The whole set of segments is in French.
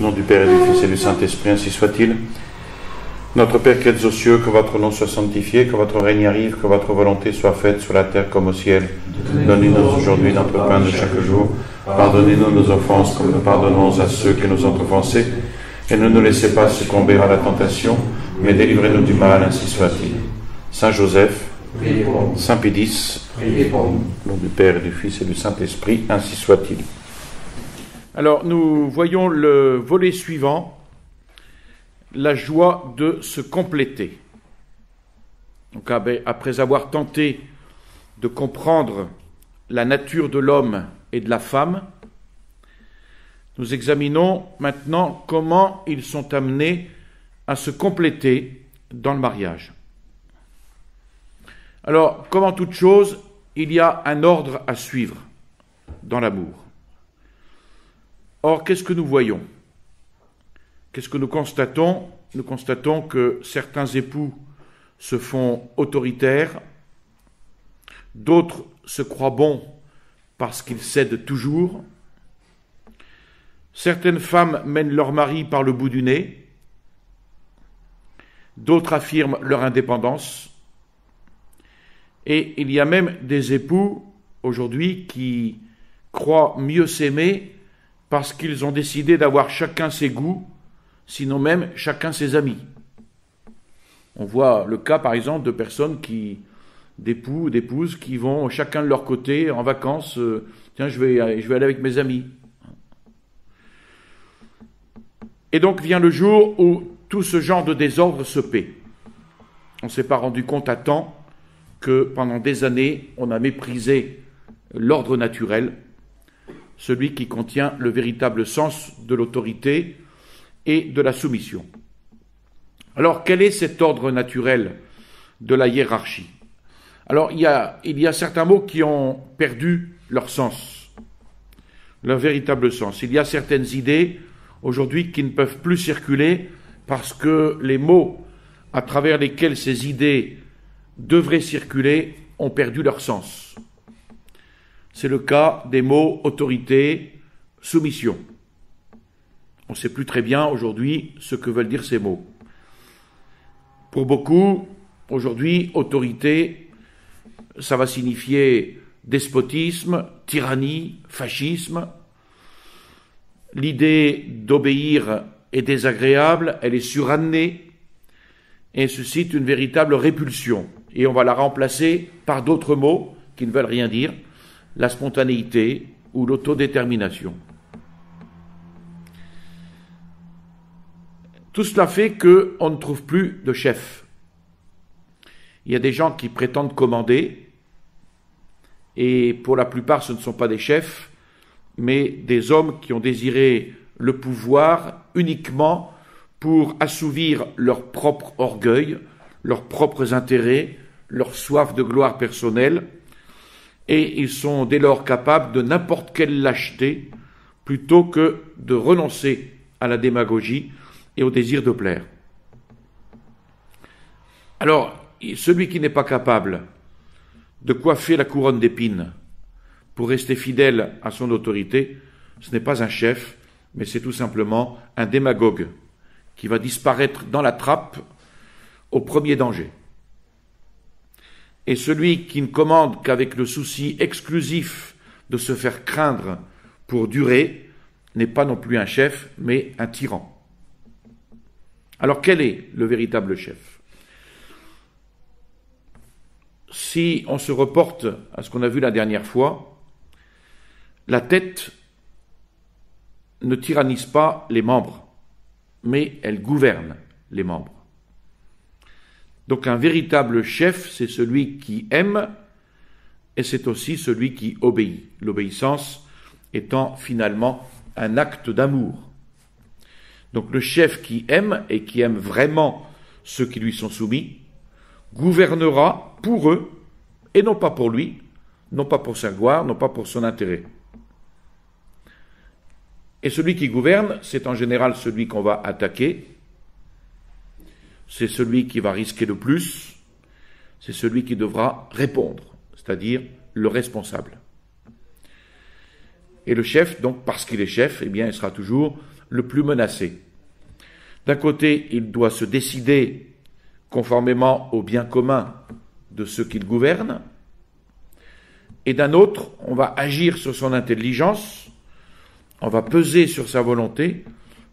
Au nom du Père et du Fils et du Saint-Esprit, ainsi soit-il. Notre Père qui êtes aux cieux, que votre nom soit sanctifié, que votre règne arrive, que votre volonté soit faite sur la terre comme au ciel. Donnez-nous aujourd'hui notre pain de chaque jour. Pardonnez-nous nos offenses comme nous pardonnons à ceux qui nous ont offensés. Et ne nous laissez pas succomber à la tentation, mais délivrez-nous du mal, ainsi soit-il. Saint Joseph, Saint Pédis, au nom du Père et du Fils et du Saint-Esprit, ainsi soit-il. Alors, nous voyons le volet suivant, la joie de se compléter. Donc, après avoir tenté de comprendre la nature de l'homme et de la femme, nous examinons maintenant comment ils sont amenés à se compléter dans le mariage. Alors, comme en toute chose, il y a un ordre à suivre dans l'amour. Or, qu'est-ce que nous voyons? Qu'est-ce que nous constatons? Nous constatons que certains époux se font autoritaires, d'autres se croient bons parce qu'ils cèdent toujours, certaines femmes mènent leur mari par le bout du nez, d'autres affirment leur indépendance, et il y a même des époux aujourd'hui qui croient mieux s'aimer parce qu'ils ont décidé d'avoir chacun ses goûts, sinon même chacun ses amis. On voit le cas, par exemple, de personnes d'époux ou d'épouses qui vont chacun de leur côté en vacances. Tiens, je vais aller avec mes amis. Et donc vient le jour où tout ce genre de désordre se paie. On ne s'est pas rendu compte à temps que pendant des années, on a méprisé l'ordre naturel, celui qui contient le véritable sens de l'autorité et de la soumission. Alors, quel est cet ordre naturel de la hiérarchie? Alors, il y a certains mots qui ont perdu leur sens, leur véritable sens. Il y a certaines idées aujourd'hui qui ne peuvent plus circuler parce que les mots à travers lesquels ces idées devraient circuler ont perdu leur sens. C'est le cas des mots autorité, soumission. On ne sait plus très bien aujourd'hui ce que veulent dire ces mots. Pour beaucoup, aujourd'hui, autorité, ça va signifier despotisme, tyrannie, fascisme. L'idée d'obéir est désagréable, elle est surannée et suscite une véritable répulsion. Et on va la remplacer par d'autres mots qui ne veulent rien dire, la spontanéité ou l'autodétermination. Tout cela fait qu'on ne trouve plus de chef. Il y a des gens qui prétendent commander, et pour la plupart ce ne sont pas des chefs, mais des hommes qui ont désiré le pouvoir uniquement pour assouvir leur propre orgueil, leurs propres intérêts, leur soif de gloire personnelle, et ils sont dès lors capables de n'importe quelle lâcheté plutôt que de renoncer à la démagogie et au désir de plaire. Alors, celui qui n'est pas capable de coiffer la couronne d'épines pour rester fidèle à son autorité, ce n'est pas un chef, mais c'est tout simplement un démagogue qui va disparaître dans la trappe au premier danger. Et celui qui ne commande qu'avec le souci exclusif de se faire craindre pour durer n'est pas non plus un chef, mais un tyran. Alors quel est le véritable chef? Si on se reporte à ce qu'on a vu la dernière fois, la tête ne tyrannise pas les membres, mais elle gouverne les membres. Donc un véritable chef, c'est celui qui aime et c'est aussi celui qui obéit. L'obéissance étant finalement un acte d'amour. Donc le chef qui aime et qui aime vraiment ceux qui lui sont soumis, gouvernera pour eux et non pas pour lui, non pas pour sa gloire, non pas pour son intérêt. Et celui qui gouverne, c'est en général celui qu'on va attaquer, c'est celui qui va risquer le plus, c'est celui qui devra répondre, c'est-à-dire le responsable. Et le chef, donc, parce qu'il est chef, eh bien, il sera toujours le plus menacé. D'un côté, il doit se décider conformément au bien commun de ceux qu'il gouverne, et d'un autre, on va agir sur son intelligence, on va peser sur sa volonté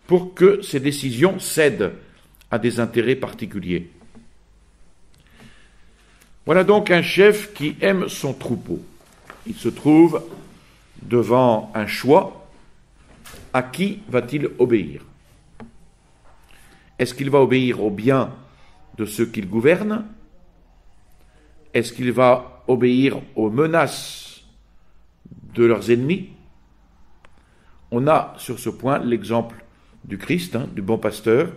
pour que ses décisions cèdent à des intérêts particuliers. Voilà donc un chef qui aime son troupeau. Il se trouve devant un choix. À qui va-t-il obéir? Est-ce qu'il va obéir au bien de ceux qu'il gouverne? Est-ce qu'il va obéir aux menaces de leurs ennemis? On a sur ce point l'exemple du Christ, du bon pasteur,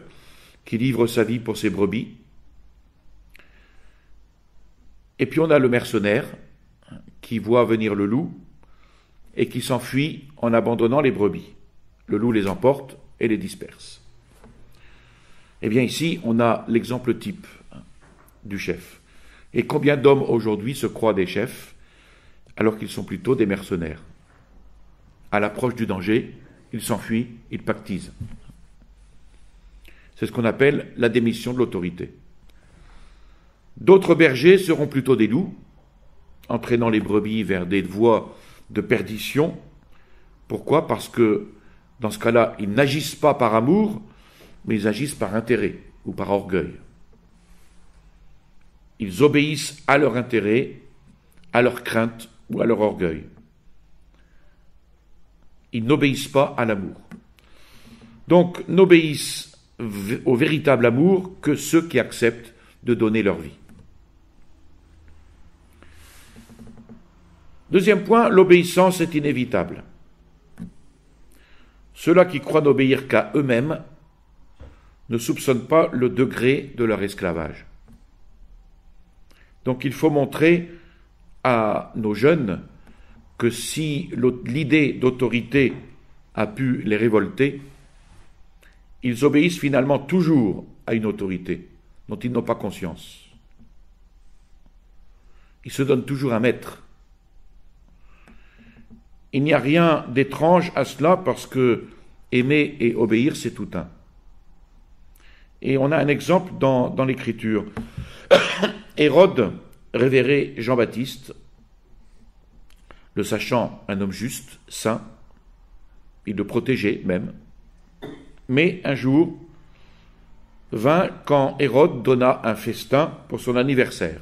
qui livre sa vie pour ses brebis. Et puis on a le mercenaire qui voit venir le loup et qui s'enfuit en abandonnant les brebis. Le loup les emporte et les disperse. Eh bien ici, on a l'exemple type du chef. Et combien d'hommes aujourd'hui se croient des chefs alors qu'ils sont plutôt des mercenaires? À l'approche du danger, ils s'enfuient, ils pactisent. C'est ce qu'on appelle la démission de l'autorité. D'autres bergers seront plutôt des loups, entraînant les brebis vers des voies de perdition. Pourquoi? Parce que dans ce cas-là, ils n'agissent pas par amour, mais ils agissent par intérêt ou par orgueil. Ils obéissent à leur intérêt, à leur crainte ou à leur orgueil. Ils n'obéissent pas à l'amour. Donc, n'obéissent au véritable amour que ceux qui acceptent de donner leur vie. Deuxième point, l'obéissance est inévitable. Ceux-là qui croient n'obéir qu'à eux-mêmes ne soupçonnent pas le degré de leur esclavage. Donc il faut montrer à nos jeunes que si l'idée d'autorité a pu les révolter, ils obéissent finalement toujours à une autorité dont ils n'ont pas conscience. Ils se donnent toujours un maître. Il n'y a rien d'étrange à cela parce que aimer et obéir, c'est tout un. Et on a un exemple dans l'Écriture. Hérode révérait Jean-Baptiste, le sachant un homme juste, saint, il le protégeait même. Mais un jour vint quand Hérode donna un festin pour son anniversaire.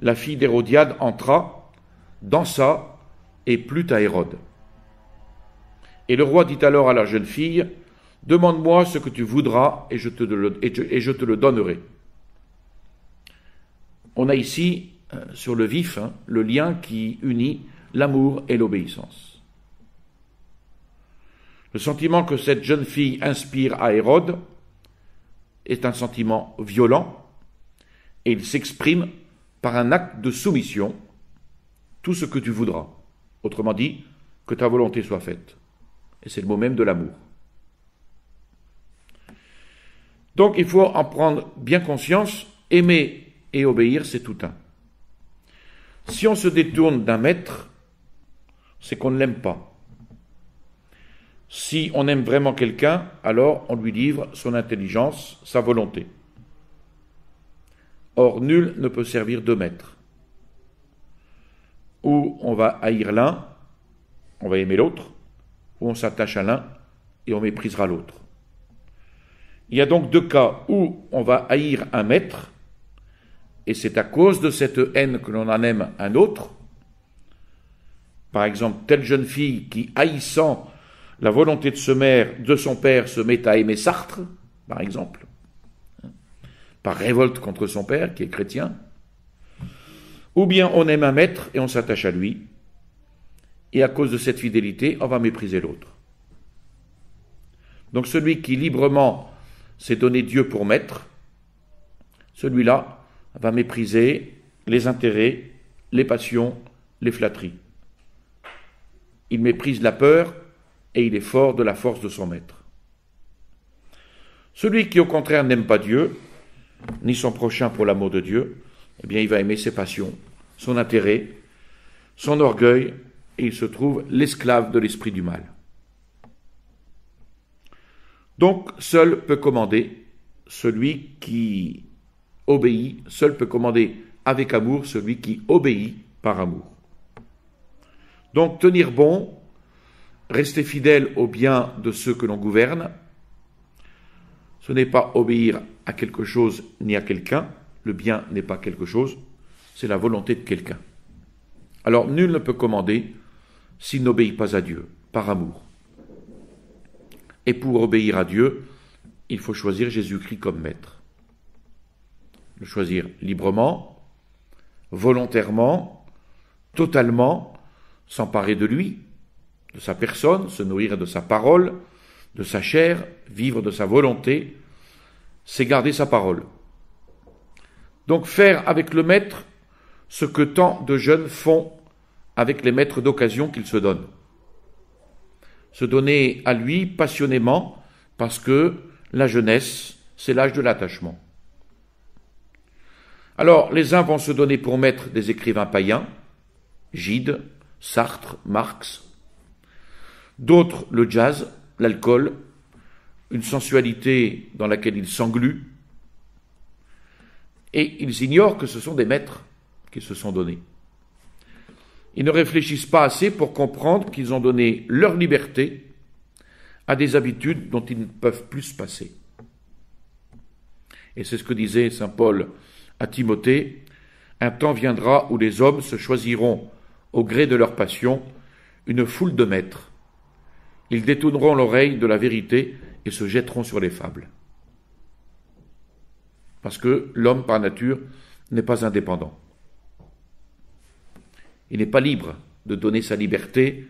La fille d'Hérodiade entra, dansa et plut à Hérode. Et le roi dit alors à la jeune fille, « Demande-moi ce que tu voudras et je te le donnerai. » On a ici, sur le vif, le lien qui unit l'amour et l'obéissance. Le sentiment que cette jeune fille inspire à Hérode est un sentiment violent et il s'exprime par un acte de soumission, tout ce que tu voudras. Autrement dit, que ta volonté soit faite. Et c'est le mot même de l'amour. Donc il faut en prendre bien conscience, aimer et obéir, c'est tout un. Si on se détourne d'un maître, c'est qu'on ne l'aime pas. Si on aime vraiment quelqu'un, alors on lui livre son intelligence, sa volonté. Or, nul ne peut servir deux maîtres. Ou on va haïr l'un, on va aimer l'autre, ou on s'attache à l'un et on méprisera l'autre. Il y a donc deux cas où on va haïr un maître, et c'est à cause de cette haine que l'on en aime un autre. Par exemple, telle jeune fille qui, haïssant la volonté de son père, se met à aimer Sartre, par exemple, par révolte contre son père, qui est chrétien. Ou bien on aime un maître et on s'attache à lui, et à cause de cette fidélité, on va mépriser l'autre. Donc celui qui librement s'est donné Dieu pour maître, celui-là va mépriser les intérêts, les passions, les flatteries. Il méprise la peur et il est fort de la force de son maître. Celui qui au contraire n'aime pas Dieu, ni son prochain pour l'amour de Dieu, eh bien il va aimer ses passions, son intérêt, son orgueil, et il se trouve l'esclave de l'esprit du mal. Donc, seul peut commander celui qui obéit, seul peut commander avec amour celui qui obéit par amour. Donc, tenir bon, rester fidèle au bien de ceux que l'on gouverne, ce n'est pas obéir à quelque chose ni à quelqu'un, le bien n'est pas quelque chose, c'est la volonté de quelqu'un. Alors, nul ne peut commander s'il n'obéit pas à Dieu, par amour. Et pour obéir à Dieu, il faut choisir Jésus-Christ comme maître. Le choisir librement, volontairement, totalement, s'emparer de lui, de sa personne, se nourrir de sa parole, de sa chair, vivre de sa volonté, c'est garder sa parole. Donc faire avec le maître ce que tant de jeunes font avec les maîtres d'occasion qu'ils se donnent. Se donner à lui passionnément parce que la jeunesse, c'est l'âge de l'attachement. Alors, les uns vont se donner pour maître des écrivains païens, Gide, Sartre, Marx. D'autres, le jazz, l'alcool, une sensualité dans laquelle ils s'engluent. Et ils ignorent que ce sont des maîtres qui se sont donnés. Ils ne réfléchissent pas assez pour comprendre qu'ils ont donné leur liberté à des habitudes dont ils ne peuvent plus se passer. Et c'est ce que disait saint Paul à Timothée, « Un temps viendra où les hommes se choisiront, au gré de leur passion, une foule de maîtres. Ils détourneront l'oreille de la vérité et se jetteront sur les fables. » Parce que l'homme, par nature, n'est pas indépendant. Il n'est pas libre de donner sa liberté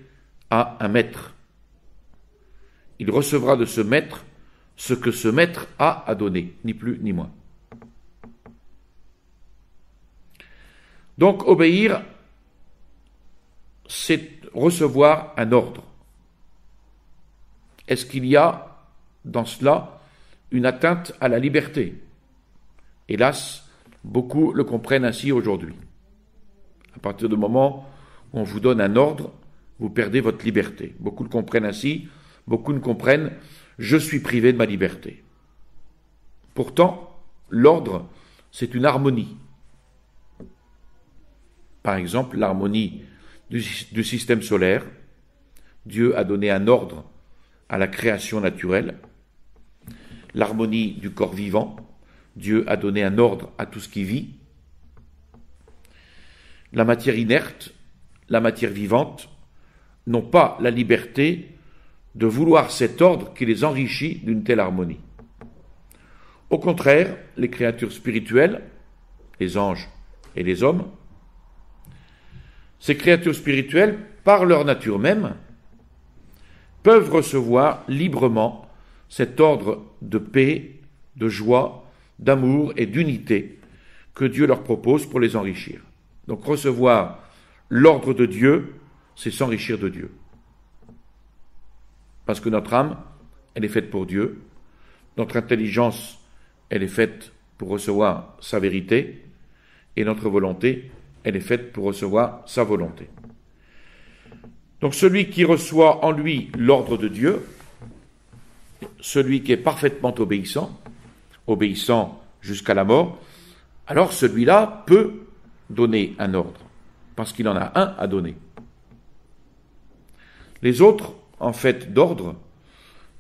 à un maître. Il recevra de ce maître ce que ce maître a à donner, ni plus ni moins. Donc obéir, c'est recevoir un ordre. Est-ce qu'il y a dans cela une atteinte à la liberté? Hélas, beaucoup le comprennent ainsi aujourd'hui. À partir du moment où on vous donne un ordre, vous perdez votre liberté. Beaucoup le comprennent ainsi, beaucoup ne comprennent « je suis privé de ma liberté ». Pourtant, l'ordre, c'est une harmonie. Par exemple, l'harmonie du système solaire. Dieu a donné un ordre à la création naturelle. L'harmonie du corps vivant. Dieu a donné un ordre à tout ce qui vit. La matière inerte, la matière vivante, n'ont pas la liberté de vouloir cet ordre qui les enrichit d'une telle harmonie. Au contraire, les créatures spirituelles, les anges et les hommes, ces créatures spirituelles, par leur nature même, peuvent recevoir librement cet ordre de paix, de joie, d'amour et d'unité que Dieu leur propose pour les enrichir. Donc recevoir l'ordre de Dieu, c'est s'enrichir de Dieu. Parce que notre âme, elle est faite pour Dieu. Notre intelligence, elle est faite pour recevoir sa vérité. Et notre volonté, elle est faite pour recevoir sa volonté. Donc celui qui reçoit en lui l'ordre de Dieu, celui qui est parfaitement obéissant jusqu'à la mort, alors celui-là peut donner un ordre, parce qu'il en a un à donner. Les autres, en fait d'ordre,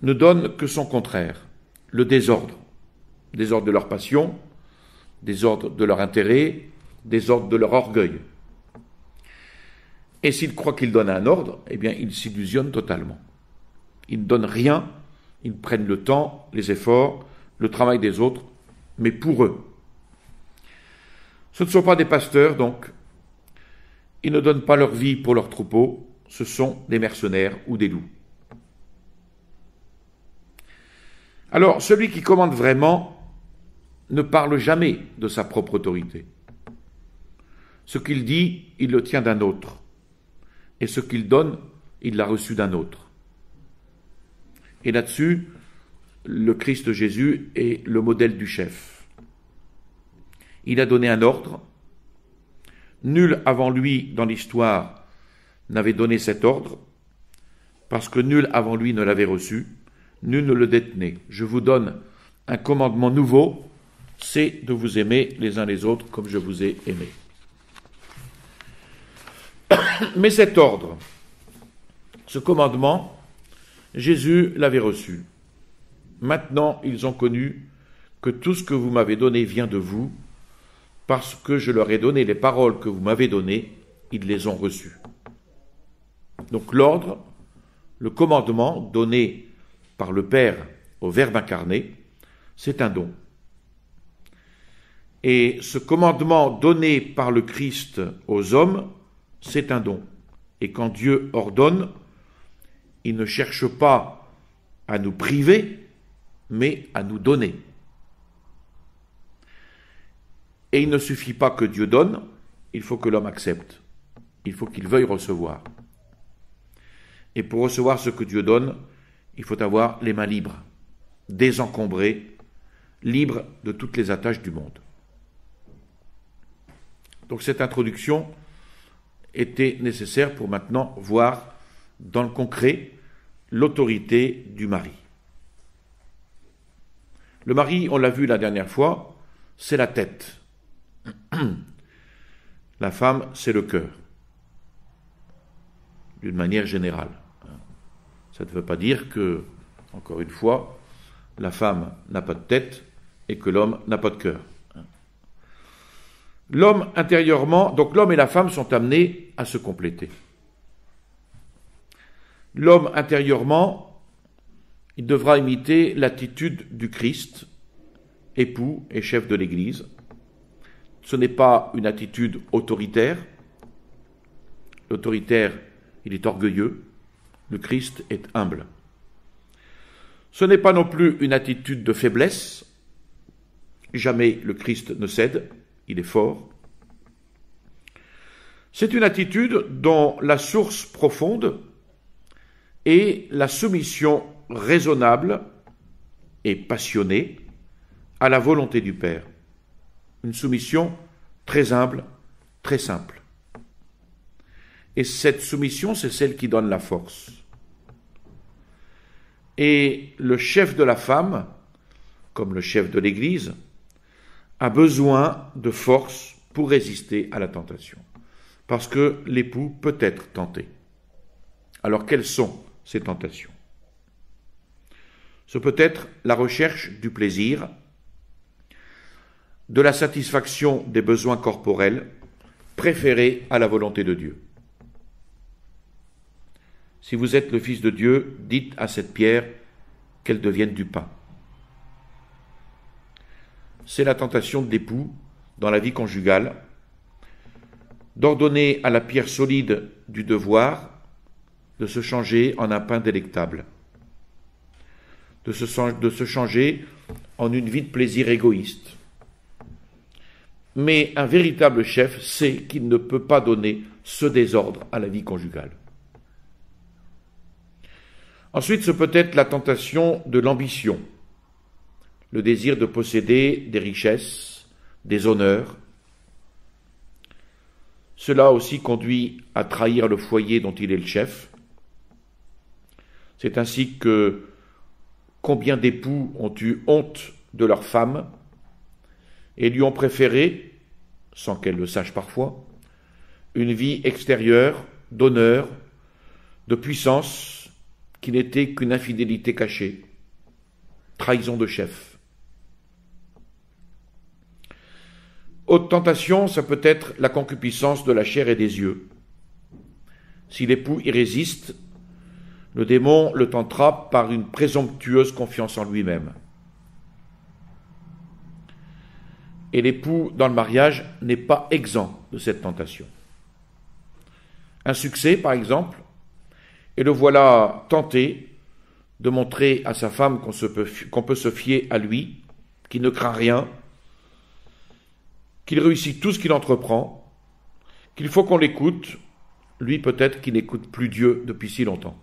ne donnent que son contraire, le désordre. Désordre de leur passion, désordre de leur intérêt, désordre de leur orgueil. Et s'ils croient qu'ils donnent un ordre, eh bien ils s'illusionnent totalement. Ils ne donnent rien, ils prennent le temps, les efforts, le travail des autres, mais pour eux. Ce ne sont pas des pasteurs, donc. Ils ne donnent pas leur vie pour leurs troupeaux, ce sont des mercenaires ou des loups. Alors, celui qui commande vraiment ne parle jamais de sa propre autorité. Ce qu'il dit, il le tient d'un autre. Et ce qu'il donne, il l'a reçu d'un autre. Et là-dessus, le Christ Jésus est le modèle du chef. Il a donné un ordre. Nul avant lui dans l'histoire n'avait donné cet ordre, parce que nul avant lui ne l'avait reçu, nul ne le détenait. Je vous donne un commandement nouveau, c'est de vous aimer les uns les autres comme je vous ai aimé. Mais cet ordre, ce commandement, Jésus l'avait reçu. Maintenant, ils ont connu que tout ce que vous m'avez donné vient de vous, parce que je leur ai donné les paroles que vous m'avez données, ils les ont reçues. Donc l'ordre, le commandement donné par le Père au Verbe incarné, c'est un don. Et ce commandement donné par le Christ aux hommes, c'est un don. Et quand Dieu ordonne, il ne cherche pas à nous priver, mais à nous donner. Et il ne suffit pas que Dieu donne, il faut que l'homme accepte. Il faut qu'il veuille recevoir. Et pour recevoir ce que Dieu donne, il faut avoir les mains libres, désencombrées, libres de toutes les attaches du monde. Donc cette introduction était nécessaire pour maintenant voir dans le concret l'autorité du mari. Le mari, on l'a vu la dernière fois, c'est la tête. La femme, c'est le cœur, d'une manière générale. Ça ne veut pas dire que, encore une fois, la femme n'a pas de tête et que l'homme n'a pas de cœur. L'homme intérieurement, donc l'homme et la femme sont amenés à se compléter. L'homme intérieurement, il devra imiter l'attitude du Christ, époux et chef de l'Église. Ce n'est pas une attitude autoritaire. L'autoritaire, il est orgueilleux. Le Christ est humble. Ce n'est pas non plus une attitude de faiblesse. Jamais le Christ ne cède, il est fort. C'est une attitude dont la source profonde est la soumission raisonnable et passionnée à la volonté du Père. Une soumission très humble, très simple. Et cette soumission, c'est celle qui donne la force. Et le chef de la femme, comme le chef de l'Église, a besoin de force pour résister à la tentation. Parce que l'époux peut être tenté. Alors quelles sont ces tentations? Ce peut être la recherche du plaisir, de la satisfaction des besoins corporels, préférés à la volonté de Dieu. Si vous êtes le Fils de Dieu, dites à cette pierre qu'elle devienne du pain. C'est la tentation de l'époux dans la vie conjugale, d'ordonner à la pierre solide du devoir de se changer en un pain délectable, de se changer en une vie de plaisir égoïste. Mais un véritable chef sait qu'il ne peut pas donner ce désordre à la vie conjugale. Ensuite, ce peut être la tentation de l'ambition, le désir de posséder des richesses, des honneurs. Cela aussi conduit à trahir le foyer dont il est le chef. C'est ainsi que combien d'époux ont eu honte de leur femme et lui ont préféré, sans qu'elle le sache parfois, une vie extérieure, d'honneur, de puissance, qui n'était qu'une infidélité cachée, trahison de chef. Autre tentation, ça peut être la concupiscence de la chair et des yeux. Si l'époux y résiste, le démon le tentera par une présomptueuse confiance en lui-même. Et l'époux, dans le mariage, n'est pas exempt de cette tentation. Un succès, par exemple, et le voilà tenté de montrer à sa femme qu'on peut se fier à lui, qu'il ne craint rien, qu'il réussit tout ce qu'il entreprend, qu'il faut qu'on l'écoute, lui peut-être qu'il n'écoute plus Dieu depuis si longtemps.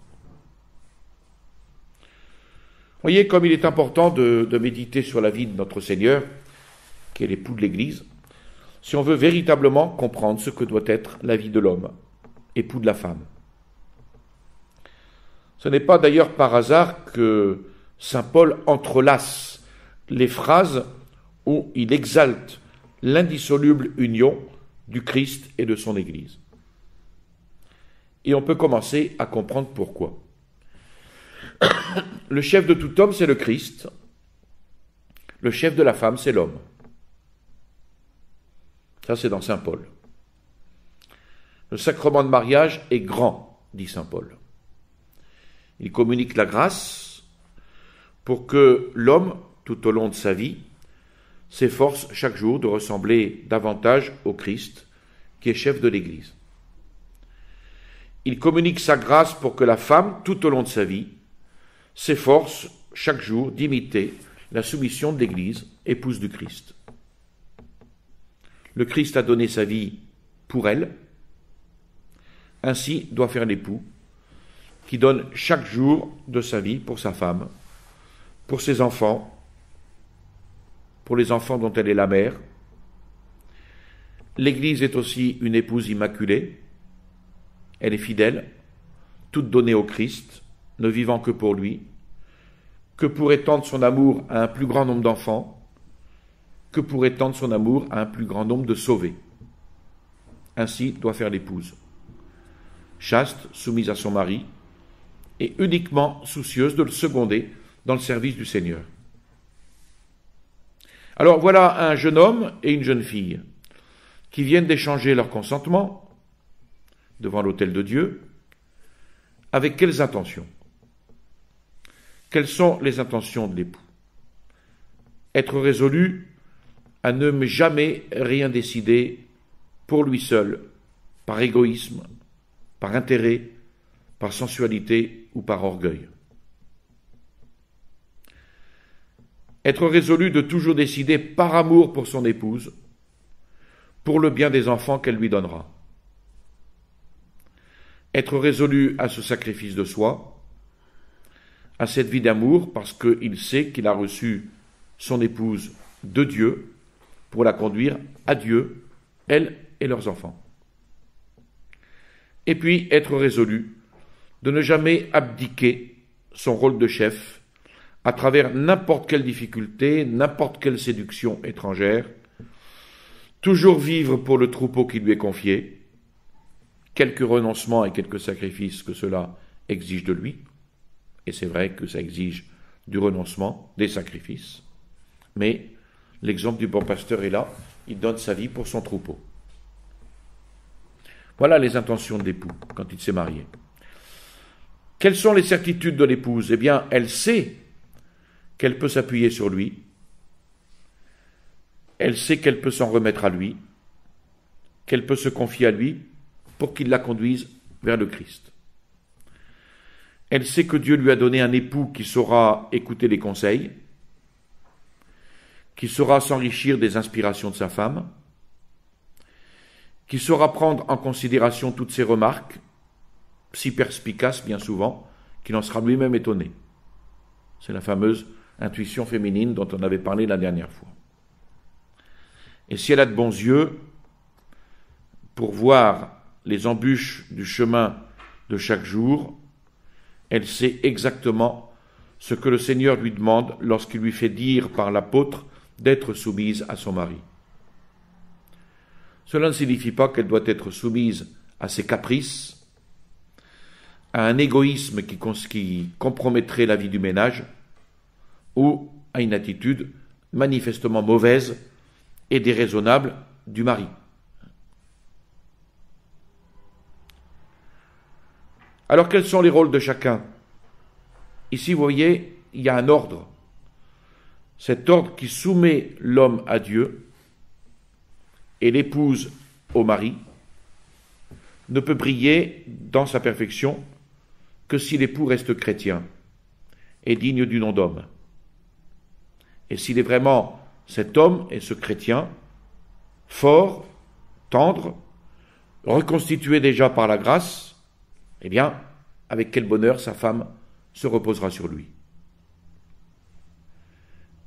Voyez comme il est important de méditer sur la vie de notre Seigneur, qui est l'époux de l'Église, si on veut véritablement comprendre ce que doit être la vie de l'homme, époux de la femme. Ce n'est pas d'ailleurs par hasard que Saint Paul entrelace les phrases où il exalte l'indissoluble union du Christ et de son Église. Et on peut commencer à comprendre pourquoi. Le chef de tout homme, c'est le Christ. Le chef de la femme, c'est l'homme. Ça, c'est dans Saint Paul. Le sacrement de mariage est grand, dit Saint Paul. Il communique la grâce pour que l'homme, tout au long de sa vie, s'efforce chaque jour de ressembler davantage au Christ, qui est chef de l'Église. Il communique sa grâce pour que la femme, tout au long de sa vie, s'efforce chaque jour d'imiter la soumission de l'Église, épouse du Christ. Le Christ a donné sa vie pour elle, ainsi doit faire l'époux, qui donne chaque jour de sa vie pour sa femme, pour ses enfants, pour les enfants dont elle est la mère. L'Église est aussi une épouse immaculée, elle est fidèle, toute donnée au Christ, ne vivant que pour lui, que pour étendre son amour à un plus grand nombre d'enfants, que pour étendre son amour à un plus grand nombre de sauvés. Ainsi doit faire l'épouse, chaste, soumise à son mari, et uniquement soucieuse de le seconder dans le service du Seigneur. Alors voilà un jeune homme et une jeune fille qui viennent d'échanger leur consentement devant l'autel de Dieu. Avec quelles intentions? Quelles sont les intentions de l'époux? Être résolu à ne jamais rien décider pour lui seul, par égoïsme, par intérêt, par sensualité ou par orgueil. Être résolu de toujours décider par amour pour son épouse, pour le bien des enfants qu'elle lui donnera. Être résolu à ce sacrifice de soi, à cette vie d'amour, parce qu'il sait qu'il a reçu son épouse de Dieu pour la conduire à Dieu, elle et leurs enfants. Et puis être résolu de ne jamais abdiquer son rôle de chef à travers n'importe quelle difficulté, n'importe quelle séduction étrangère, toujours vivre pour le troupeau qui lui est confié, quelques renoncements et quelques sacrifices que cela exige de lui, et c'est vrai que ça exige du renoncement, des sacrifices, mais l'exemple du bon pasteur est là, il donne sa vie pour son troupeau. Voilà les intentions de l'époux quand il s'est marié. Quelles sont les certitudes de l'épouse? Eh bien, elle sait qu'elle peut s'appuyer sur lui, elle sait qu'elle peut s'en remettre à lui, qu'elle peut se confier à lui pour qu'il la conduise vers le Christ. Elle sait que Dieu lui a donné un époux qui saura écouter les conseils, qui saura s'enrichir des inspirations de sa femme, qui saura prendre en considération toutes ses remarques, si perspicaces bien souvent, qu'il en sera lui-même étonné. C'est la fameuse intuition féminine dont on avait parlé la dernière fois. Et si elle a de bons yeux pour voir les embûches du chemin de chaque jour, elle sait exactement ce que le Seigneur lui demande lorsqu'il lui fait dire par l'apôtre d'être soumise à son mari. Cela ne signifie pas qu'elle doit être soumise à ses caprices, à un égoïsme qui compromettrait la vie du ménage, ou à une attitude manifestement mauvaise et déraisonnable du mari. Alors quels sont les rôles de chacun? Ici, vous voyez, il y a un ordre. Cet ordre qui soumet l'homme à Dieu et l'épouse au mari ne peut briller dans sa perfection que si l'époux reste chrétien et digne du nom d'homme. Et s'il est vraiment cet homme et ce chrétien, fort, tendre, reconstitué déjà par la grâce, eh bien, avec quel bonheur sa femme se reposera sur lui.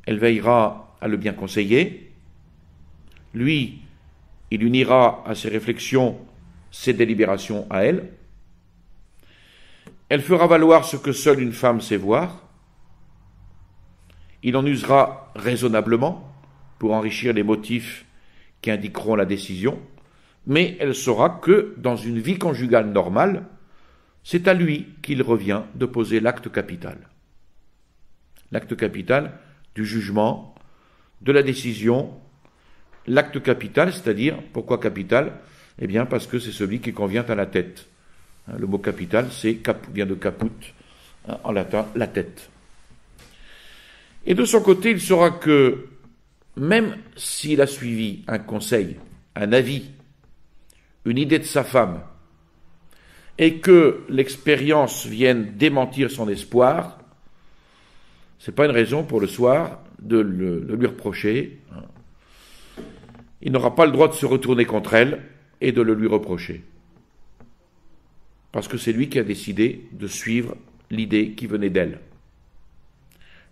Elle veillera à le bien conseiller. Lui, il unira à ses réflexions ses délibérations à elle. Elle fera valoir ce que seule une femme sait voir. Il en usera raisonnablement pour enrichir les motifs qui indiqueront la décision, mais elle saura que, dans une vie conjugale normale, c'est à lui qu'il revient de poser l'acte capital. L'acte capital du jugement, de la décision, l'acte capital, c'est-à-dire, pourquoi capital? Eh bien, parce que c'est celui qui convient à la tête. Le mot capital, vient de caput, en latin, la tête. Et de son côté, il saura que, même s'il a suivi un conseil, un avis, une idée de sa femme, et que l'expérience vienne démentir son espoir, ce n'est pas une raison pour le soir de lui reprocher. Il n'aura pas le droit de se retourner contre elle et de le lui reprocher. Parce que c'est lui qui a décidé de suivre l'idée qui venait d'elle.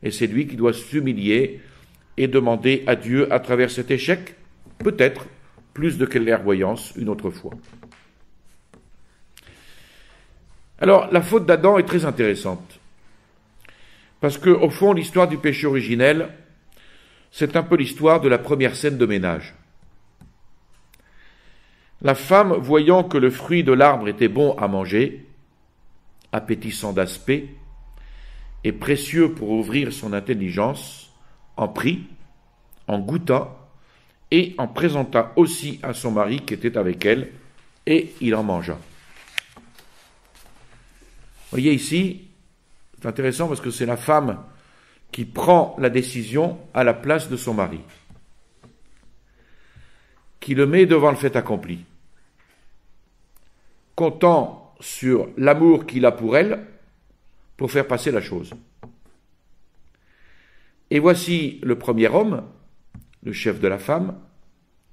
Et c'est lui qui doit s'humilier et demander à Dieu, à travers cet échec, peut-être plus de clairvoyance une autre fois. Alors, la faute d'Adam est très intéressante. Parce que, au fond, l'histoire du péché originel, c'est un peu l'histoire de la première scène de ménage. La femme, voyant que le fruit de l'arbre était bon à manger, appétissant d'aspect, et précieux pour ouvrir son intelligence, en prit, en goûta, et en présenta aussi à son mari qui était avec elle, et il en mangea. Vous voyez ici, c'est intéressant parce que c'est la femme qui prend la décision à la place de son mari, qui le met devant le fait accompli, comptant sur l'amour qu'il a pour elle pour faire passer la chose. Et voici le premier homme, le chef de la femme,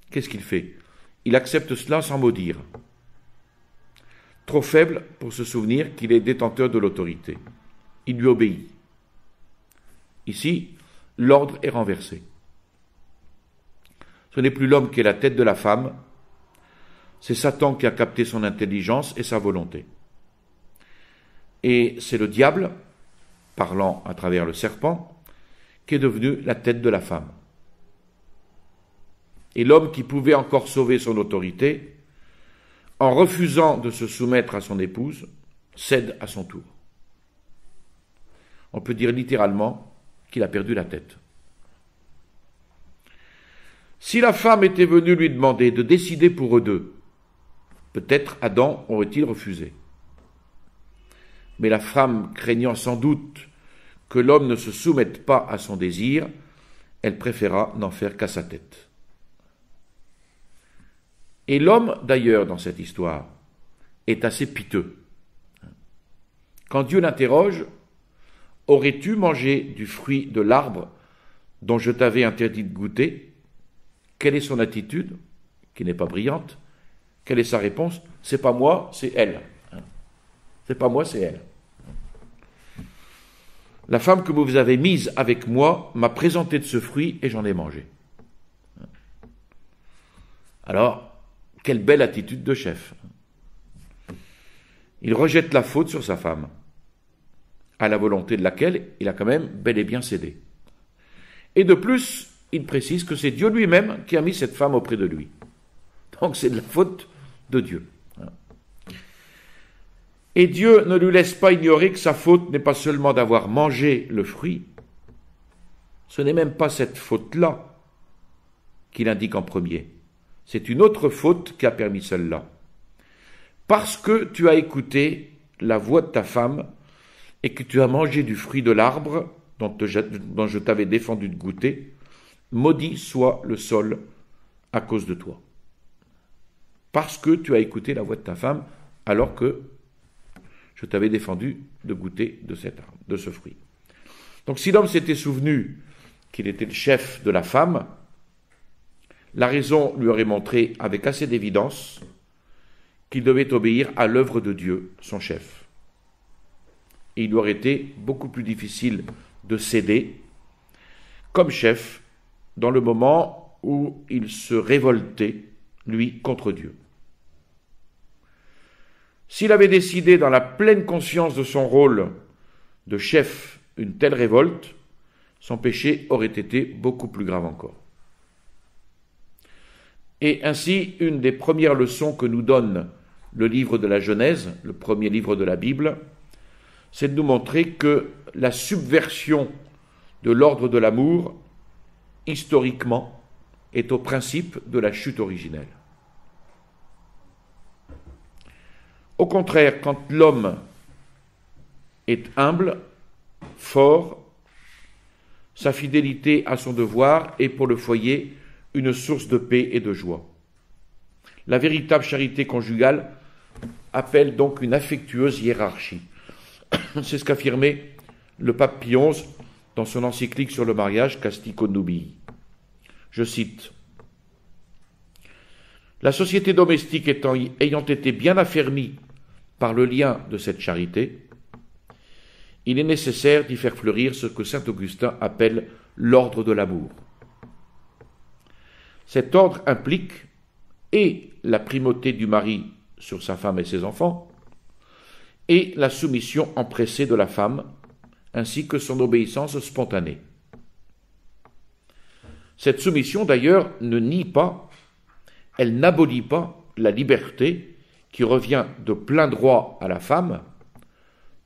qu'est-ce qu'il fait? Il accepte cela sans mot dire. Trop faible pour se souvenir qu'il est détenteur de l'autorité. Il lui obéit. Ici, l'ordre est renversé. Ce n'est plus l'homme qui est la tête de la femme, c'est Satan qui a capté son intelligence et sa volonté. Et c'est le diable, parlant à travers le serpent, qui est devenu la tête de la femme. Et l'homme qui pouvait encore sauver son autorité, en refusant de se soumettre à son épouse, cède à son tour. On peut dire littéralement qu'il a perdu la tête. Si la femme était venue lui demander de décider pour eux deux, peut-être Adam aurait-il refusé. Mais la femme, craignant sans doute que l'homme ne se soumette pas à son désir, elle préféra n'en faire qu'à sa tête. Et l'homme, d'ailleurs, dans cette histoire, est assez piteux. Quand Dieu l'interroge, « Aurais-tu mangé du fruit de l'arbre dont je t'avais interdit de goûter ?» Quelle est son attitude, qui n'est pas brillante? Quelle est sa réponse? « C'est pas moi, c'est elle. » C'est pas moi, c'est elle. La femme que vous avez mise avec moi m'a présenté de ce fruit et j'en ai mangé. Alors, quelle belle attitude de chef. Il rejette la faute sur sa femme, à la volonté de laquelle il a quand même bel et bien cédé. Et de plus, il précise que c'est Dieu lui-même qui a mis cette femme auprès de lui. Donc c'est de la faute de Dieu. Et Dieu ne lui laisse pas ignorer que sa faute n'est pas seulement d'avoir mangé le fruit, ce n'est même pas cette faute-là qu'il indique en premier. C'est une autre faute qui a permis celle-là. Parce que tu as écouté la voix de ta femme et que tu as mangé du fruit de l'arbre dont je t'avais défendu de goûter, maudit soit le sol à cause de toi. Parce que tu as écouté la voix de ta femme alors que je t'avais défendu de goûter de cet arbre, de ce fruit. Donc si l'homme s'était souvenu qu'il était le chef de la femme, la raison lui aurait montré avec assez d'évidence qu'il devait obéir à l'œuvre de Dieu, son chef. Et il lui aurait été beaucoup plus difficile de céder comme chef dans le moment où il se révoltait, lui, contre Dieu. S'il avait décidé dans la pleine conscience de son rôle de chef une telle révolte, son péché aurait été beaucoup plus grave encore. Et ainsi, une des premières leçons que nous donne le livre de la Genèse, le premier livre de la Bible, c'est de nous montrer que la subversion de l'ordre de l'amour, historiquement, est au principe de la chute originelle. Au contraire, quand l'homme est humble, fort, sa fidélité à son devoir est pour le foyer une source de paix et de joie. La véritable charité conjugale appelle donc une affectueuse hiérarchie. C'est ce qu'affirmait le pape Pie XI dans son encyclique sur le mariage Casti Connubii. Je cite: « La société domestique ayant été bien affermie par le lien de cette charité, il est nécessaire d'y faire fleurir ce que saint Augustin appelle l'ordre de l'amour. Cet ordre implique et la primauté du mari sur sa femme et ses enfants, et la soumission empressée de la femme, ainsi que son obéissance spontanée. Cette soumission, d'ailleurs, ne nie pas, elle n'abolit pas la liberté qui revient de plein droit à la femme,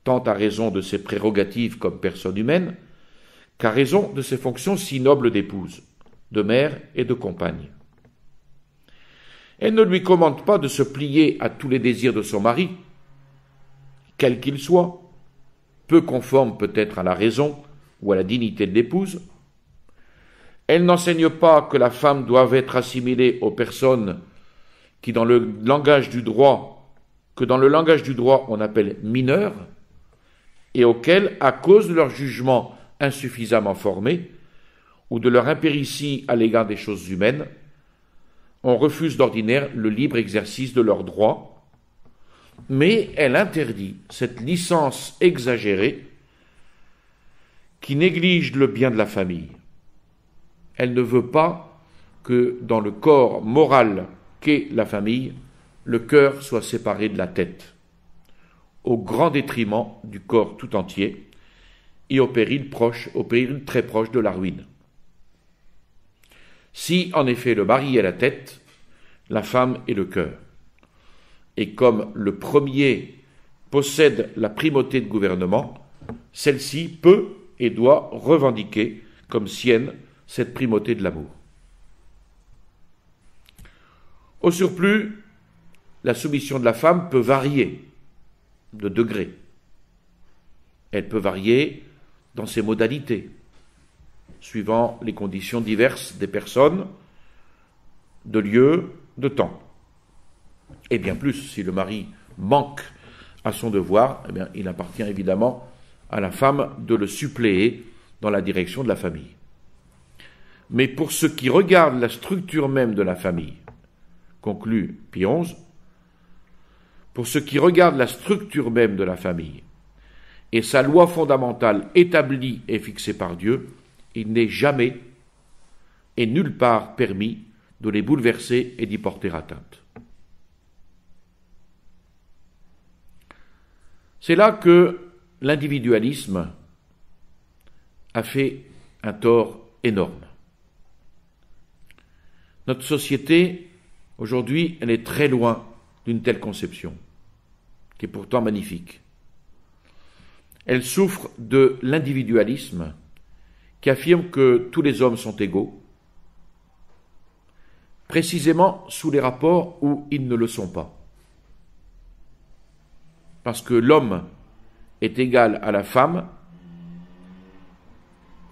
tant à raison de ses prérogatives comme personne humaine, qu'à raison de ses fonctions si nobles d'épouse, de mère et de compagne. Elle ne lui commande pas de se plier à tous les désirs de son mari, quel qu'il soit, peu conforme peut-être à la raison ou à la dignité de l'épouse. Elle n'enseigne pas que la femme doit être assimilée aux personnes qui, dans le langage du droit on appelle mineures, et auxquelles, à cause de leur jugement insuffisamment formé, ou de leur impéritie à l'égard des choses humaines, on refuse d'ordinaire le libre exercice de leurs droits, mais elle interdit cette licence exagérée qui néglige le bien de la famille. Elle ne veut pas que dans le corps moral qu'est la famille, le cœur soit séparé de la tête, au grand détriment du corps tout entier et au péril très proche de la ruine. Si, en effet, le mari est la tête, la femme est le cœur. Et comme le premier possède la primauté de gouvernement, celle-ci peut et doit revendiquer comme sienne cette primauté de l'amour. Au surplus, la soumission de la femme peut varier de degré. Elle peut varier dans ses modalités, suivant les conditions diverses des personnes, de lieu, de temps. Et bien plus, si le mari manque à son devoir, eh bien, il appartient évidemment à la femme de le suppléer dans la direction de la famille. Mais pour ce qui regarde la structure même de la famille, conclut Pie XI, pour ce qui regarde la structure même de la famille et sa loi fondamentale établie et fixée par Dieu, il n'est jamais et nulle part permis de les bouleverser et d'y porter atteinte. C'est là que l'individualisme a fait un tort énorme. Notre société, aujourd'hui, elle est très loin d'une telle conception, qui est pourtant magnifique. Elle souffre de l'individualisme qui affirme que tous les hommes sont égaux, précisément sous les rapports où ils ne le sont pas. Parce que l'homme est égal à la femme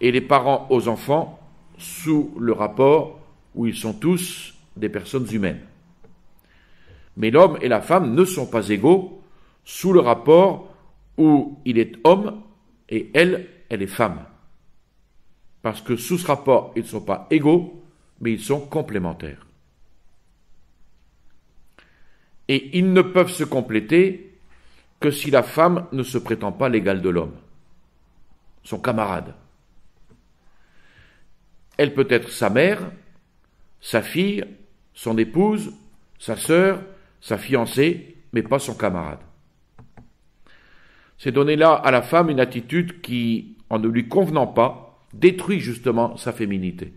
et les parents aux enfants sous le rapport où ils sont tous des personnes humaines. Mais l'homme et la femme ne sont pas égaux sous le rapport où il est homme et elle est femme. Parce que sous ce rapport, ils ne sont pas égaux, mais ils sont complémentaires. Et ils ne peuvent se compléter que si la femme ne se prétend pas l'égale de l'homme, son camarade. Elle peut être sa mère, sa fille, son épouse, sa sœur, sa fiancée, mais pas son camarade. C'est donner là à la femme une attitude qui, en ne lui convenant pas, détruit justement sa féminité.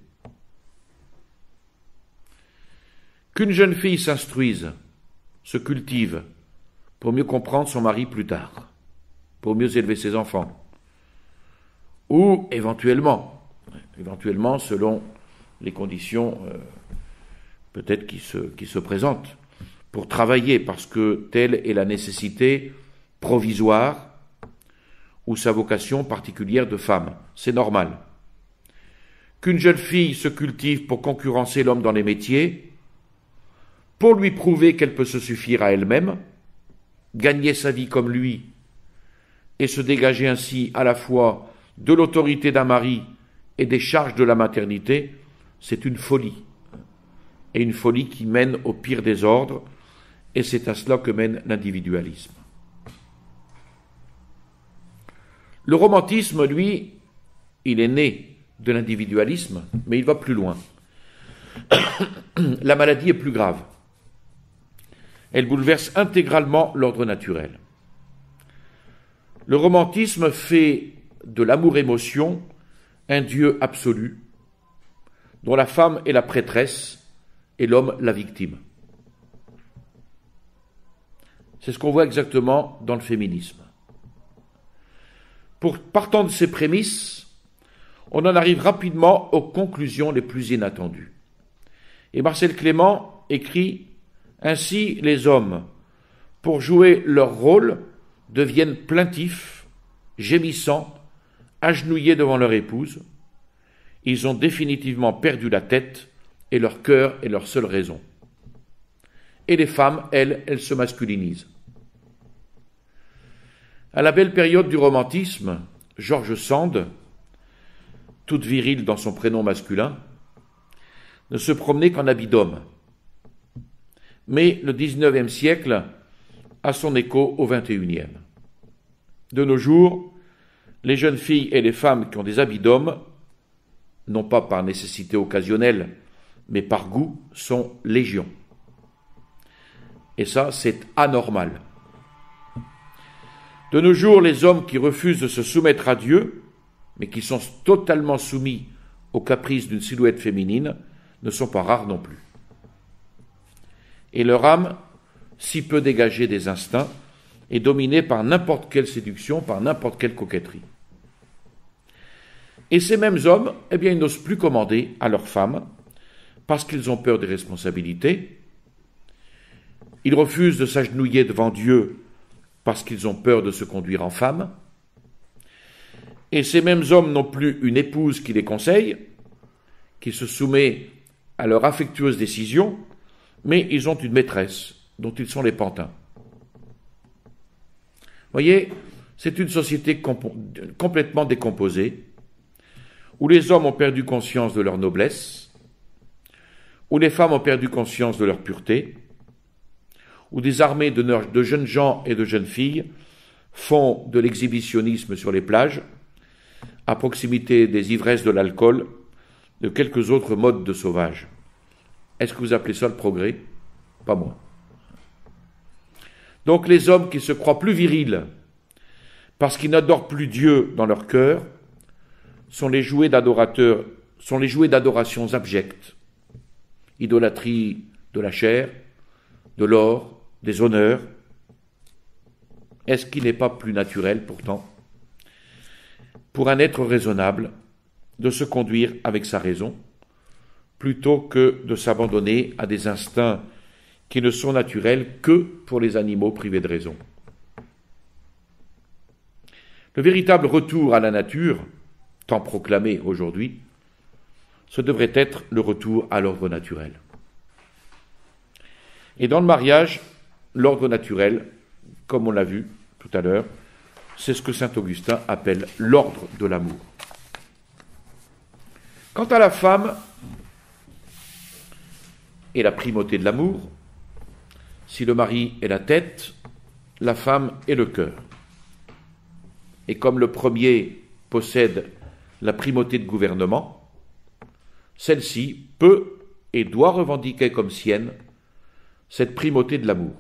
Qu'une jeune fille s'instruise, se cultive, pour mieux comprendre son mari plus tard, pour mieux élever ses enfants, ou éventuellement selon les conditions peut-être qui se présentent, pour travailler parce que telle est la nécessité provisoire ou sa vocation particulière de femme. C'est normal. Qu'une jeune fille se cultive pour concurrencer l'homme dans les métiers, pour lui prouver qu'elle peut se suffire à elle-même, gagner sa vie comme lui et se dégager ainsi à la fois de l'autorité d'un mari et des charges de la maternité, c'est une folie. Et une folie qui mène au pire désordre, et c'est à cela que mène l'individualisme. Le romantisme, lui, il est né de l'individualisme, mais il va plus loin. La maladie est plus grave. Elle bouleverse intégralement l'ordre naturel. Le romantisme fait de l'amour-émotion un Dieu absolu, dont la femme est la prêtresse et l'homme la victime. C'est ce qu'on voit exactement dans le féminisme. Partant de ces prémices, on en arrive rapidement aux conclusions les plus inattendues. Et Marcel Clément écrit « Ainsi, les hommes, pour jouer leur rôle, deviennent plaintifs, gémissants, agenouillés devant leur épouse. Ils ont définitivement perdu la tête, et leur cœur est leur seule raison. Et les femmes, elles se masculinisent. » À la belle période du romantisme, George Sand, toute virile dans son prénom masculin, ne se promenait qu'en habit d'homme. Mais le XIXe siècle a son écho au XXIe. De nos jours, les jeunes filles et les femmes qui ont des habits d'homme, non pas par nécessité occasionnelle, mais par goût, sont légion. Et ça, c'est anormal. De nos jours, les hommes qui refusent de se soumettre à Dieu, mais qui sont totalement soumis aux caprices d'une silhouette féminine, ne sont pas rares non plus. Et leur âme, si peu dégagée des instincts, est dominée par n'importe quelle séduction, par n'importe quelle coquetterie. Et ces mêmes hommes, eh bien, ils n'osent plus commander à leurs femmes, parce qu'ils ont peur des responsabilités. Ils refusent de s'agenouiller devant Dieu, parce qu'ils ont peur de se conduire en femme. Et ces mêmes hommes n'ont plus une épouse qui les conseille, qui se soumet à leur affectueuse décision, mais ils ont une maîtresse dont ils sont les pantins. Vous voyez, c'est une société complètement décomposée, où les hommes ont perdu conscience de leur noblesse, où les femmes ont perdu conscience de leur pureté, où des armées de jeunes gens et de jeunes filles font de l'exhibitionnisme sur les plages, à proximité des ivresses de l'alcool, de quelques autres modes de sauvage. Est-ce que vous appelez ça le progrès? Pas moi. Donc les hommes qui se croient plus virils, parce qu'ils n'adorent plus Dieu dans leur cœur, sont les jouets d'adorations abjectes, idolâtrie de la chair, de l'or, des honneurs. Est-ce qu'il n'est pas plus naturel, pourtant, pour un être raisonnable, de se conduire avec sa raison, plutôt que de s'abandonner à des instincts qui ne sont naturels que pour les animaux privés de raison? Le véritable retour à la nature, tant proclamé aujourd'hui, ce devrait être le retour à l'ordre naturel. Et dans le mariage, l'ordre naturel, comme on l'a vu tout à l'heure, c'est ce que saint Augustin appelle l'ordre de l'amour. Quant à la femme et la primauté de l'amour, si le mari est la tête, la femme est le cœur. Et comme le premier possède la primauté de gouvernement, celle-ci peut et doit revendiquer comme sienne cette primauté de l'amour.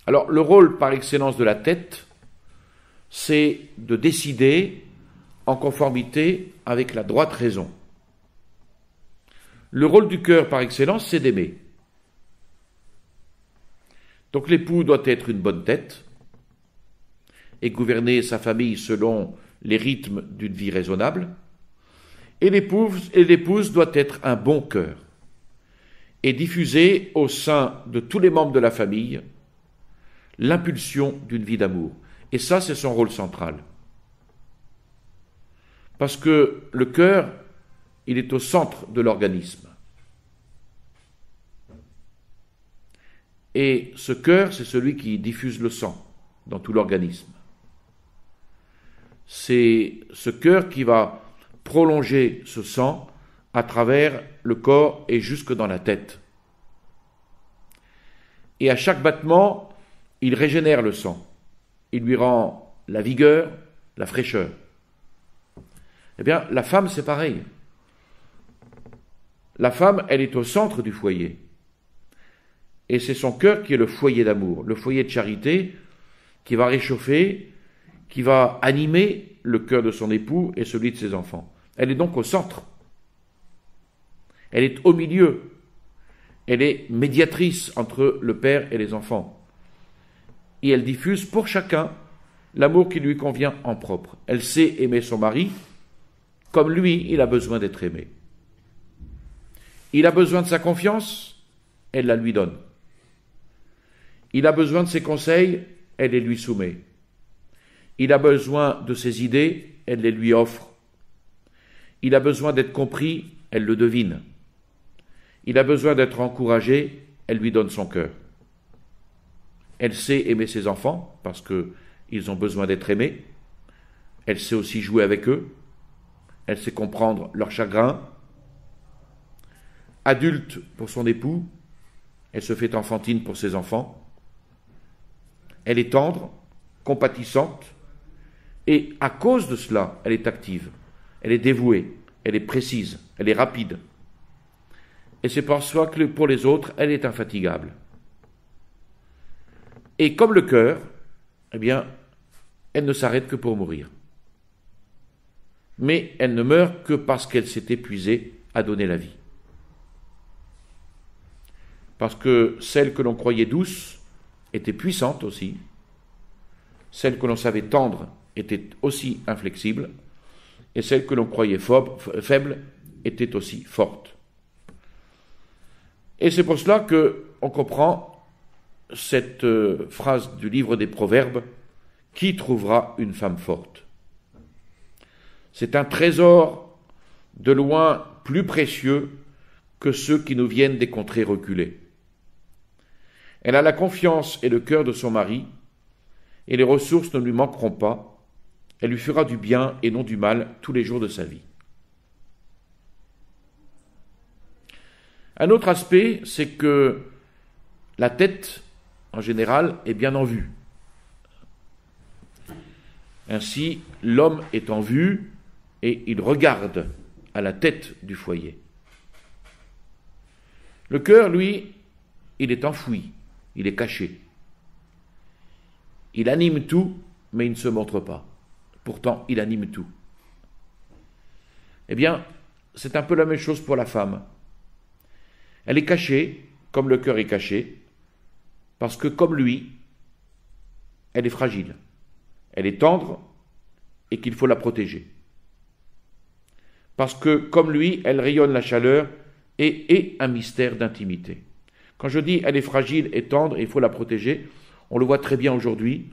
Alors, le rôle par excellence de la tête, c'est de décider en conformité avec la droite raison. Le rôle du cœur par excellence, c'est d'aimer. Donc l'époux doit être une bonne tête et gouverner sa famille selon les rythmes d'une vie raisonnable, et l'épouse doit être un bon cœur et diffuser au sein de tous les membres de la famille l'impulsion d'une vie d'amour. Et ça, c'est son rôle central. Parce que le cœur, il est au centre de l'organisme. Et ce cœur, c'est celui qui diffuse le sang dans tout l'organisme. C'est ce cœur qui va prolonger ce sang à travers le corps et jusque dans la tête. Et à chaque battement, il régénère le sang. Il lui rend la vigueur, la fraîcheur. Eh bien, la femme, c'est pareil. La femme, elle est au centre du foyer. Et c'est son cœur qui est le foyer d'amour, le foyer de charité, qui va réchauffer, qui va animer le cœur de son époux et celui de ses enfants. Elle est donc au centre. Elle est au milieu. Elle est médiatrice entre le père et les enfants. Et elle diffuse pour chacun l'amour qui lui convient en propre. Elle sait aimer son mari comme lui, il a besoin d'être aimé. Il a besoin de sa confiance, elle la lui donne. Il a besoin de ses conseils, elle les lui soumet. Il a besoin de ses idées, elle les lui offre. Il a besoin d'être compris, elle le devine. Il a besoin d'être encouragé, elle lui donne son cœur. Elle sait aimer ses enfants, parce qu'ils ont besoin d'être aimés. Elle sait aussi jouer avec eux. Elle sait comprendre leur chagrin. Adulte pour son époux, elle se fait enfantine pour ses enfants. Elle est tendre, compatissante, et à cause de cela, elle est active, elle est dévouée, elle est précise, elle est rapide. Et c'est pour ça que pour les autres, elle est infatigable. Et comme le cœur, eh bien, elle ne s'arrête que pour mourir. Mais elle ne meurt que parce qu'elle s'est épuisée à donner la vie. Parce que celle que l'on croyait douce était puissante aussi, celle que l'on savait tendre était aussi inflexible, et celle que l'on croyait faible était aussi forte. Et c'est pour cela qu'on comprend cette phrase du livre des Proverbes, « Qui trouvera une femme forte ?» C'est un trésor de loin plus précieux que ceux qui nous viennent des contrées reculées. Elle a la confiance et le cœur de son mari, et les ressources ne lui manqueront pas. Elle lui fera du bien et non du mal tous les jours de sa vie. Un autre aspect, c'est que la tête, en général, est bien en vue. Ainsi, l'homme est en vue et il regarde à la tête du foyer. Le cœur, lui, il est enfoui, il est caché. Il anime tout, mais il ne se montre pas. Pourtant, il anime tout. Eh bien, c'est un peu la même chose pour la femme. Elle est cachée, comme le cœur est caché, parce que comme lui, elle est fragile, elle est tendre et qu'il faut la protéger. Parce que comme lui, elle rayonne la chaleur et est un mystère d'intimité. Quand je dis elle est fragile et tendre et il faut la protéger, on le voit très bien aujourd'hui,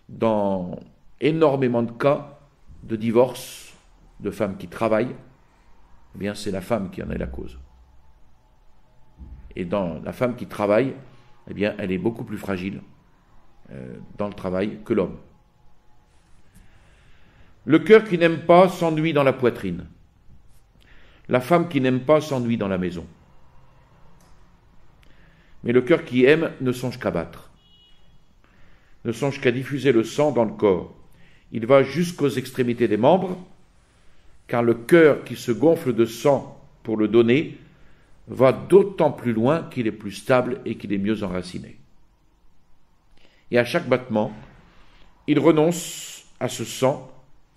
dans énormément de cas de divorce de femmes qui travaillent, eh bien c'est la femme qui en est la cause. Et dans la femme qui travaille, eh bien elle est beaucoup plus fragile dans le travail que l'homme. Le cœur qui n'aime pas s'ennuie dans la poitrine. La femme qui n'aime pas s'ennuie dans la maison. Mais le cœur qui aime ne songe qu'à battre, ne songe qu'à diffuser le sang dans le corps. Il va jusqu'aux extrémités des membres, car le cœur qui se gonfle de sang pour le donner va d'autant plus loin qu'il est plus stable et qu'il est mieux enraciné. Et à chaque battement, il renonce à ce sang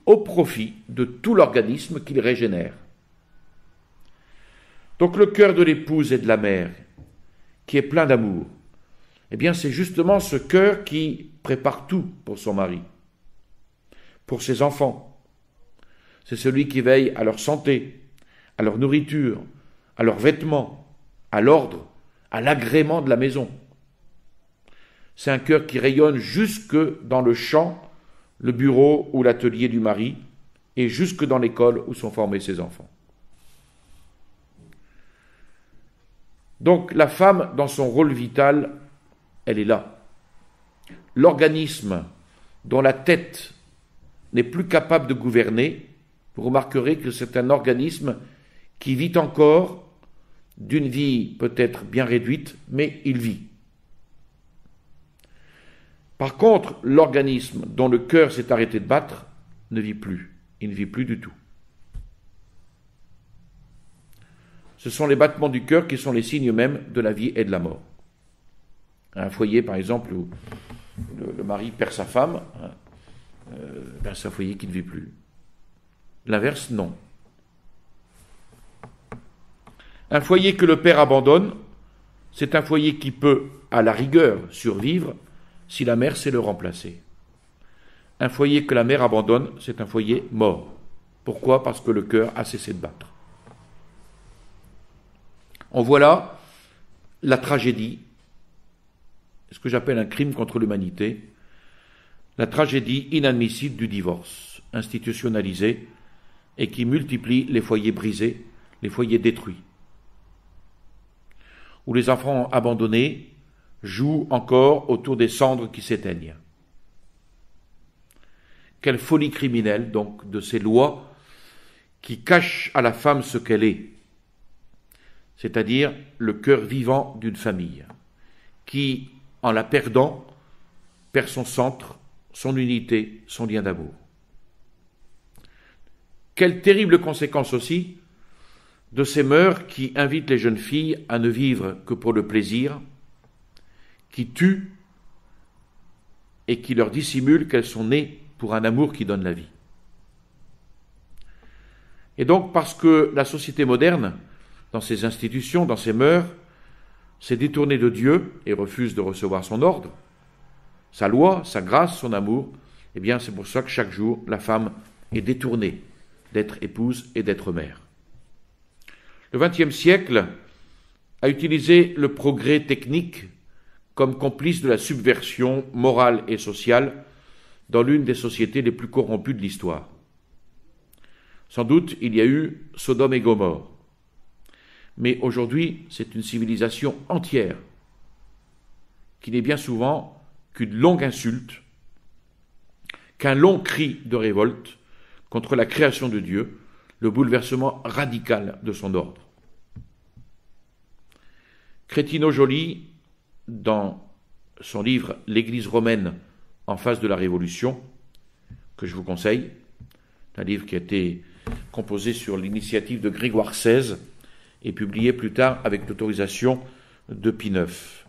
au profit de tout l'organisme qu'il régénère. Donc le cœur de l'épouse et de la mère, qui est plein d'amour, eh bien c'est justement ce cœur qui prépare tout pour son mari, pour ses enfants. C'est celui qui veille à leur santé, à leur nourriture, à leurs vêtements, à l'ordre, à l'agrément de la maison. C'est un cœur qui rayonne jusque dans le champ, le bureau ou l'atelier du mari, et jusque dans l'école où sont formés ses enfants. Donc la femme, dans son rôle vital, elle est là. L'organisme dont la tête n'est plus capable de gouverner, vous remarquerez que c'est un organisme qui vit encore d'une vie peut-être bien réduite, mais il vit. Par contre, l'organisme dont le cœur s'est arrêté de battre ne vit plus. Il ne vit plus du tout. Ce sont les battements du cœur qui sont les signes mêmes de la vie et de la mort. Un foyer, par exemple, où le mari perd sa femme, c'est un foyer qui ne vit plus. L'inverse, non. Un foyer que le père abandonne, c'est un foyer qui peut, à la rigueur, survivre si la mère sait le remplacer. Un foyer que la mère abandonne, c'est un foyer mort. Pourquoi ? Parce que le cœur a cessé de battre. On voit là la tragédie, ce que j'appelle un crime contre l'humanité, la tragédie inadmissible du divorce, institutionnalisé, et qui multiplie les foyers brisés, les foyers détruits, où les enfants abandonnés jouent encore autour des cendres qui s'éteignent. Quelle folie criminelle, donc, de ces lois qui cachent à la femme ce qu'elle est, c'est-à-dire le cœur vivant d'une famille, qui, en la perdant, perd son centre, son unité, son lien d'amour. Quelle terrible conséquence aussi de ces mœurs qui invitent les jeunes filles à ne vivre que pour le plaisir, qui tuent et qui leur dissimulent qu'elles sont nées pour un amour qui donne la vie. Et donc, parce que la société moderne, dans ses institutions, dans ses mœurs, s'est détournée de Dieu et refuse de recevoir son ordre, sa loi, sa grâce, son amour, eh bien c'est pour ça que chaque jour, la femme est détournée d'être épouse et d'être mère. Le XXe siècle a utilisé le progrès technique comme complice de la subversion morale et sociale dans l'une des sociétés les plus corrompues de l'histoire. Sans doute, il y a eu Sodome et Gomorrhe. Mais aujourd'hui, c'est une civilisation entière qui n'est bien souvent qu'une longue insulte, qu'un long cri de révolte contre la création de Dieu, le bouleversement radical de son ordre. Crétino-Joly, dans son livre « L'Église romaine en face de la Révolution », que je vous conseille, un livre qui a été composé sur l'initiative de Grégoire XVI et publié plus tard avec l'autorisation de Pie IX.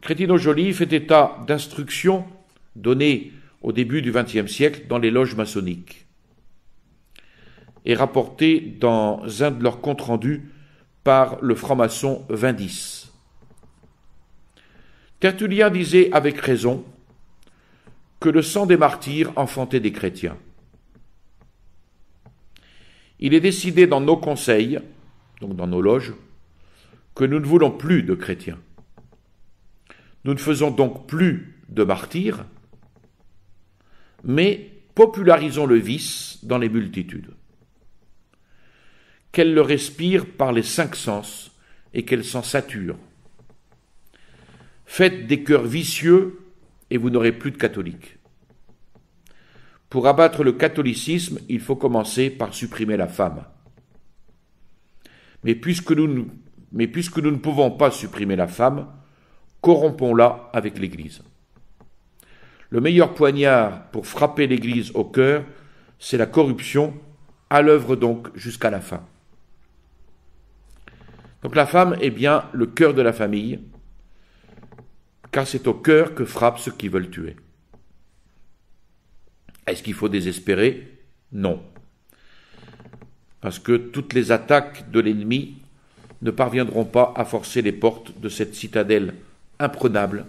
Crétino-Joly fait état d'instructions données au début du XXe siècle dans les loges maçonniques et rapportées dans un de leurs comptes rendus par le franc-maçon Vindis. Tertullien disait avec raison que le sang des martyrs enfantait des chrétiens. Il est décidé dans nos conseils, donc dans nos loges, que nous ne voulons plus de chrétiens. Nous ne faisons donc plus de martyrs, mais popularisons le vice dans les multitudes. Qu'elles le respirent par les 5 sens et qu'elles s'en saturent. Faites des cœurs vicieux et vous n'aurez plus de catholiques. Pour abattre le catholicisme, il faut commencer par supprimer la femme. Mais puisque nous ne pouvons pas supprimer la femme, corrompons-la avec l'Église. Le meilleur poignard pour frapper l'Église au cœur, c'est la corruption, à l'œuvre donc jusqu'à la fin. Donc la femme est bien le cœur de la famille, car c'est au cœur que frappent ceux qui veulent tuer. Est-ce qu'il faut désespérer? Non. Parce que toutes les attaques de l'ennemi ne parviendront pas à forcer les portes de cette citadelle imprenable.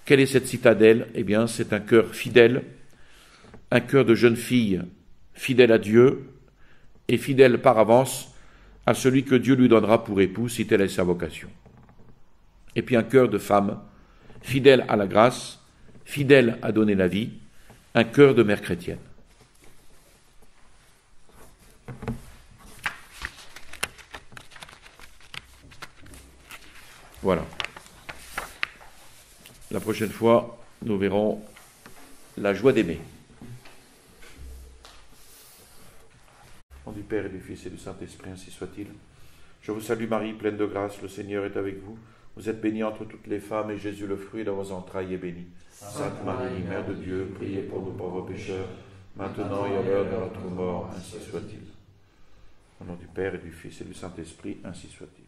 Quelle est cette citadelle? Eh bien, c'est un cœur fidèle, un cœur de jeune fille fidèle à Dieu et fidèle par avance à celui que Dieu lui donnera pour époux si telle est sa vocation. Et puis un cœur de femme fidèle à la grâce, fidèle à donner la vie, un cœur de mère chrétienne. Voilà. La prochaine fois, nous verrons la joie d'aimer. Au nom du Père et du Fils et du Saint-Esprit, ainsi soit-il. Je vous salue Marie, pleine de grâce, le Seigneur est avec vous. Vous êtes bénie entre toutes les femmes, et Jésus, le fruit de vos entrailles, est béni. Sainte Marie, Mère de Dieu, priez pour nous pauvres pécheurs, maintenant et à l'heure de notre mort, ainsi soit-il. Au nom du Père et du Fils et du Saint-Esprit, ainsi soit-il.